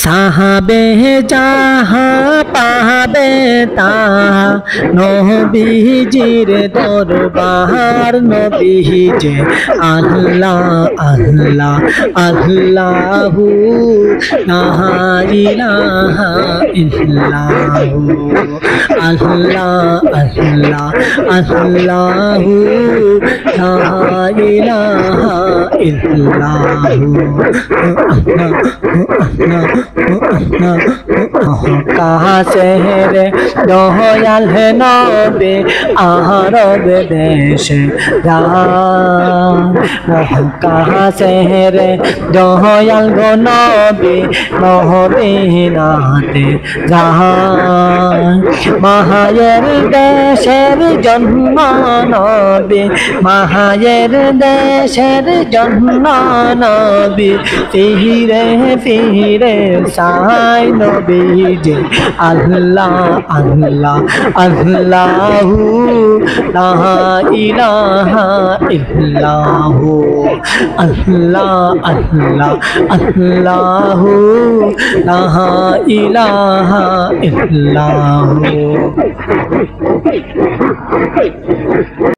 সাহাবে যাহা পাবে তাহা নবীজির দরবার নবীজি আল্লাহ আল্লাহ আল্লাহু লা ইলাহা ইল্লাহু আল্লাহ আল্লাহ আল্লাহু লা ইলাহা ইল্লাহু कहा शहरे दयाल है नबी अरब देश कहा शहरे दयाल गो नबी मदीनाते माहायर देशेर जन्म नबी माहायर देशेर जन्म नबी फिरे फिरे साई नबीजी अल्लाह अल्लाह अल्लाहु ला इलाहा इल्लाहु अल्लाह अल्लाह अल्लाहु ला इलाहा इल्लाहु।